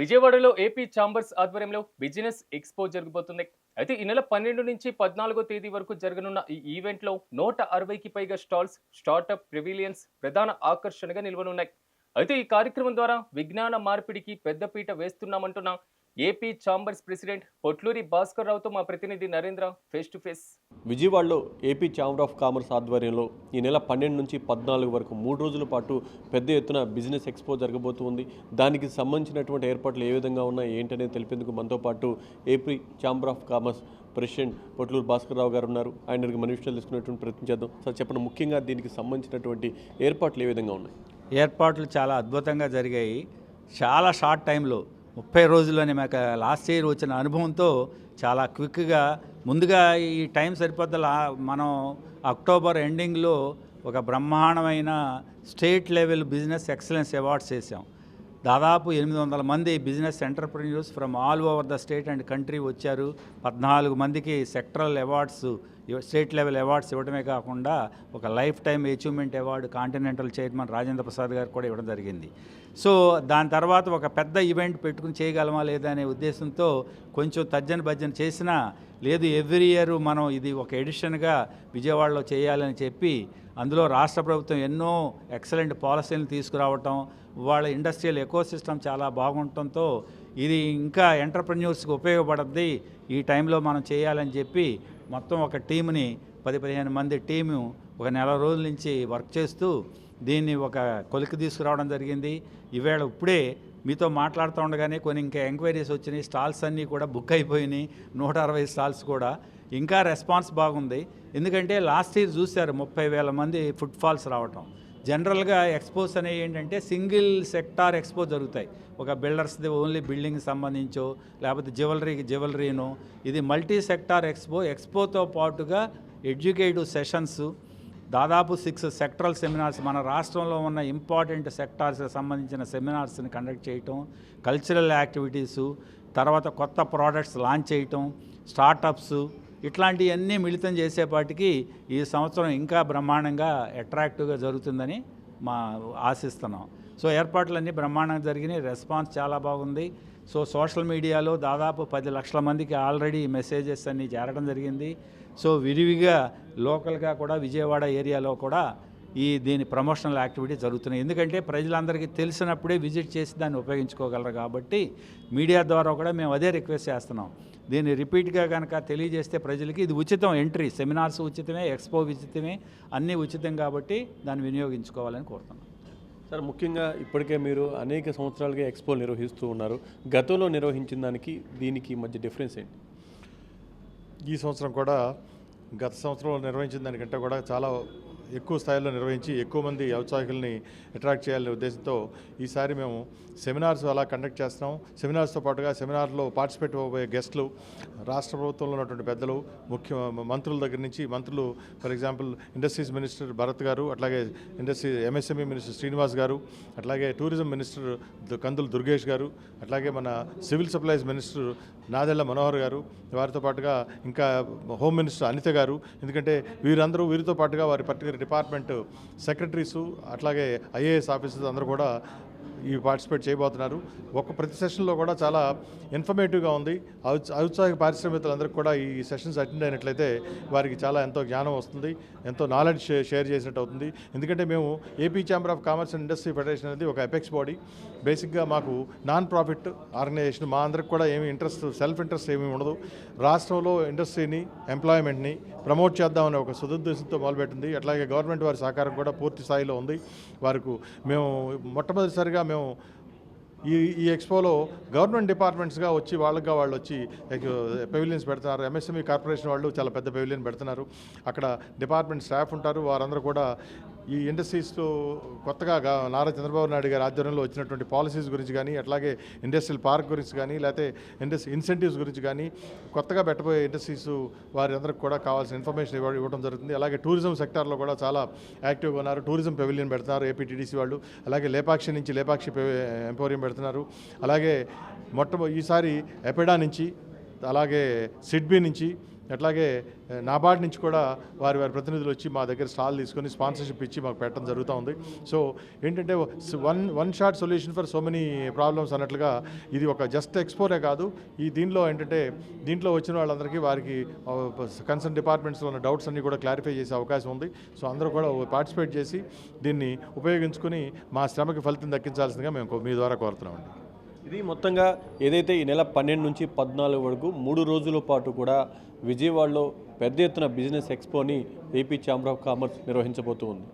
విజయవాడలో AP chambers ఆధ్వర్యంలో business expo జరగబోతుంది. అయితే ఈ నెల 12 నుంచి 14వ తేదీ వరకు జరగనున్న ఈ ఈవెంట్లో 160కి పైగా స్టాల్స్, స్టార్టప్ ప్రివిలియన్స్ ప్రధాన ఆకర్షణగా నిలవనున్నాయి. అయితే ఈ కార్యక్రమం ద్వారా విజ్ఞాన మార్పిడికి పెద్దపీట వేస్తున్నామంటున్న AP chambers president Potluri Bhaskar రావుతో మా ప్రతినిధి నరేంద్ర ఫేస్ టు ఫేస్. విజయవాడలో ఏపీ ఛాంబర్ ఆఫ్ కామర్స్ ఆధ్వర్యంలో ఈ నెల 12 నుంచి 14 వరకు 3 రోజుల పాటు పెద్ద ఎత్తున బిజినెస్ ఎక్స్పో జరగబోతుంది. దానికి సంబంధించినటువంటి ఏర్పాట్లు ఏ విధంగా ఉన్నాయి ఏంటనేది తెలిపేందుకు మనతో పాటు AP chamber of commerce president Potluru Bhaskar Rao గారు ఉన్నారు. ఆయన మన విషయాలు తీసుకునేటువంటి ప్రయత్నం చేద్దాం. సార్ చెప్పండి, ముఖ్యంగా దీనికి సంబంధించినటువంటి ఏర్పాట్లు ఏ విధంగా ఉన్నాయి? ఏర్పాట్లు చాలా అద్భుతంగా జరిగాయి. చాలా షార్ట్ టైంలో 30 రోజుల్లోనే మాకు లాస్ట్ ఇయర్ వచ్చిన అనుభవంతో చాలా క్విక్గా ముందుగా ఈ టైం సరిపోద్దా మనం అక్టోబర్ ఎండింగ్లో ఒక బ్రహ్మాండమైన state level business excellence awards చేసాం. దాదాపు 800 మంది business entrepreneurs from all over the state and country వచ్చారు. 14 మందికి sectoral awards, state level awards ఇవ్వడమే కాకుండా ఒక life time achievement award continental chairman Rajendra Prasad గారు కూడా ఇవ్వడం జరిగింది. సో దాని తర్వాత ఒక పెద్ద ఈవెంట్ పెట్టుకుని చేయగలమా లేదా అనే ఉద్దేశంతో కొంచెం తర్జన భర్జన చేసినా లేదు, ఎవ్రీ ఇయర్ మనం ఇది ఒక ఎడిషన్గా విజయవాడలో చేయాలని చెప్పి అందులో రాష్ట్ర ప్రభుత్వం ఎన్నో ఎక్సలెంట్ పాలసీలను తీసుకురావటం, వాళ్ళ ఇండస్ట్రియల్ ఎకోసిస్టమ్ చాలా బాగుండటంతో ఇది ఇంకా ఎంటర్ప్రెన్యూర్స్కి ఉపయోగపడుద్ది, ఈ టైంలో మనం చేయాలని చెప్పి మొత్తం ఒక టీంని 10-15 మంది టీము ఒక నెల రోజుల నుంచి వర్క్ చేస్తూ దీన్ని ఒక కొలికి తీసుకురావడం జరిగింది. ఈవేళ ఇప్పుడే మీతో మాట్లాడుతూ ఉండగానే కొన్ని ఇంకా ఎంక్వైరీస్ వచ్చినాయి. స్టాల్స్ అన్నీ కూడా బుక్ అయిపోయినాయి. 160 స్టాల్స్ కూడా. ఇంకా రెస్పాన్స్ బాగుంది. ఎందుకంటే లాస్ట్ ఇయర్ చూశారు 30,000 మంది ఫుట్ ఫాల్స్ రావటం. జనరల్గా ఎక్స్పోస్ అనేవి ఏంటంటే సింగిల్ సెక్టార్ ఎక్స్పో జరుగుతాయి. ఒక బిల్డర్స్ది ఓన్లీ బిల్డింగ్కి సంబంధించో లేకపోతే జ్యువెలరీనో. ఇది మల్టీ సెక్టార్ ఎక్స్పో. ఎక్స్పోతో పాటుగా ఎడ్యుకేటివ్ సెషన్స్, దాదాపు 6 సెక్టరల్ సెమినార్స్, మన రాష్ట్రంలో ఉన్న ఇంపార్టెంట్ సెక్టార్స్కి సంబంధించిన సెమినార్స్ని కండక్ట్ చేయటం, కల్చరల్ యాక్టివిటీసు, తర్వాత కొత్త ప్రోడక్ట్స్ లాంచ్ చేయటం, స్టార్టప్స్, ఇట్లాంటివన్నీ మిళితం చేసేపాటికి ఈ సంవత్సరం ఇంకా బ్రహ్మాండంగా అట్రాక్టివ్గా జరుగుతుందని ఆశిస్తున్నాం. సో ఏర్పాట్లన్నీ బ్రహ్మాండంగా జరిగినాయి. రెస్పాన్స్ చాలా బాగుంది. సో సోషల్ మీడియాలో దాదాపు 10 లక్షల మందికి ఆల్రెడీ మెసేజెస్ అన్నీ చేరడం జరిగింది. సో విరివిగా లోకల్గా కూడా విజయవాడ ఏరియాలో కూడా దీని ప్రమోషనల్ యాక్టివిటీ జరుగుతున్నాయి. ఎందుకంటే ప్రజలందరికీ తెలిసినప్పుడే విజిట్ చేసి దాన్ని ఉపయోగించుకోగలరు కాబట్టి మీడియా ద్వారా కూడా మేము అదే రిక్వెస్ట్ చేస్తున్నాం. దీన్ని రిపీట్గా కనుక తెలియజేస్తే ప్రజలకి ఇది ఉచితం. ఎంట్రీ, సెమినార్స్ ఉచితమే, ఎక్స్పో ఉచితమే, అన్నీ ఉచితం కాబట్టి దాన్ని వినియోగించుకోవాలని కోరుతున్నాం. సార్, ముఖ్యంగా ఇప్పటికే మీరు అనేక సంవత్సరాలుగా ఎక్స్పో నిర్వహిస్తూ ఉన్నారు. గతంలో నిర్వహించిన దానికి దీనికి మధ్య డిఫరెన్స్ ఏంటి? ఈ సంవత్సరం కూడా గత సంవత్సరంలో నిర్వహించిన దానికంటే కూడా చాలా ఎక్కువ స్థాయిలో నిర్వహించి ఎక్కువ మంది ఔత్సాహికుల్ని అట్రాక్ట్ చేయాలనే ఉద్దేశంతో ఈసారి మేము సెమినార్స్ అలా కండక్ట్ చేస్తున్నాం. సెమినార్స్తో పాటుగా సెమినార్లో పార్టిసిపేట్ అవ్వబోయే గెస్టులు రాష్ట్ర ప్రభుత్వంలో ఉన్నటువంటి పెద్దలు, ముఖ్య మంత్రుల దగ్గర నుంచి మంత్రులు, for example industries minister Bharat గారు, అట్లాగే ఎంఎస్ఎంఈ మినిస్టర్ శ్రీనివాస్ గారు, అట్లాగే టూరిజం మినిస్టర్ కందులు దుర్గేష్ గారు, అట్లాగే మన civil supplies minister Nadella Manohar గారు, వారితో పాటుగా ఇంకా హోమ్ మినిస్టర్ అనిత గారు. ఎందుకంటే వీరితో పాటుగా వారి పర్టికులర్ డిపార్ట్మెంట్ సెక్రటరీసు, అట్లాగే ఐఏఎస్ ఆఫీసర్స్ అందరూ కూడా పార్టిసిపేట్ చేయబోతున్నారు. ప్రతి సెషన్లో కూడా చాలా ఇన్ఫర్మేటివ్గా ఉంది. ఔత్సాహిక పారిశ్రామికులందరికీ కూడా ఈ సెషన్స్ అటెండ్ అయినట్లయితే వారికి చాలా ఎంతో జ్ఞానం వస్తుంది, ఎంతో నాలెడ్జ్ షేర్ చేసినట్టు అవుతుంది. ఎందుకంటే మేము AP chamber of commerce and industry federation అనేది ఒక అపెక్స్ బాడీ. బేసిక్గా మాకు నాన్ ప్రాఫిట్ ఆర్గనైజేషన్. మా అందరికి కూడా ఏమీ సెల్ఫ్ ఇంట్రెస్ట్ ఏమీ ఉండదు. రాష్ట్రంలో ఇండస్ట్రీని, ఎంప్లాయ్మెంట్ని ప్రమోట్ చేద్దామనే ఒక సదుద్దేశంతో మొదలుపెట్టింది. అట్లాగే గవర్నమెంట్ వారి సహకారం కూడా పూర్తి స్థాయిలో ఉంది. వారికి మేము మొట్టమొదటిసారిగా మేము ఈ ఎక్స్పోలో గవర్నమెంట్ డిపార్ట్మెంట్స్గా వచ్చి వాళ్ళు వచ్చి పెవిలియన్స్ పెడుతున్నారు. ఎంఎస్ఎంఈ కార్పొరేషన్ వాళ్ళు చాలా పెద్ద పెవిలియన్ పెడుతున్నారు. అక్కడ డిపార్ట్మెంట్ స్టాఫ్ ఉంటారు. వారందరూ కూడా ఈ ఇండస్ట్రీస్లో కొత్తగా నారా చంద్రబాబు నాయుడు గారి ఆధ్వర్యంలో వచ్చినటువంటి పాలసీస్ గురించి కానీ, అట్లాగే ఇండస్ట్రియల్ పార్క్ గురించి కానీ, లేకపోతే ఇన్సెంటివ్స్ గురించి కానీ, కొత్తగా పెట్టబోయే ఇండస్ట్రీస్ వారందరికీ కూడా కావాల్సిన ఇన్ఫర్మేషన్ ఇవ్వడం జరుగుతుంది. అలాగే టూరిజం సెక్టార్లో కూడా చాలా యాక్టివ్గా ఉన్నారు. టూరిజం పెవిలియన్ పెడుతున్నారు ఏపీటీడీసీ వాళ్ళు. అలాగే లేపాక్షి నుంచి లేపాక్షి ఎంపోరియం పెడుతున్నారు. అలాగే ఈసారి ఎపెడా నుంచి, అలాగే సిడ్బీ నుంచి, అట్లాగే నాబార్డ్ నుంచి కూడా వారి ప్రతినిధులు వచ్చి మా దగ్గర స్టాల్ తీసుకొని స్పాన్సర్షిప్ ఇచ్చి మాకు పెట్టడం జరుగుతూ ఉంది. సో ఏంటంటే one shot solution for so many problems అన్నట్లుగా ఇది ఒక జస్ట్ ఎక్స్పోనే కాదు. దీనిలో ఏంటంటే దీంట్లో వచ్చిన వాళ్ళందరికీ వారికి కన్సర్న్ డిపార్ట్మెంట్స్లో ఉన్న డౌట్స్ అన్నీ కూడా క్లారిఫై చేసే అవకాశం ఉంది. సో అందరూ కూడా పార్టిసిపేట్ చేసి దీన్ని ఉపయోగించుకుని మా శ్రమకి ఫలితం దక్కించాల్సిందిగా మేము మీ ద్వారా కోరుతున్నామండి. ఇది మొత్తంగా ఏదైతే ఈ నెల 12 నుంచి 14 వరకు 3 రోజుల పాటు కూడా విజయవాడలో పెద్ద ఎత్తున బిజినెస్ ఎక్స్పోని ఏపీ ఛాంబర్ ఆఫ్ కామర్స్ నిర్వహించబోతోంది.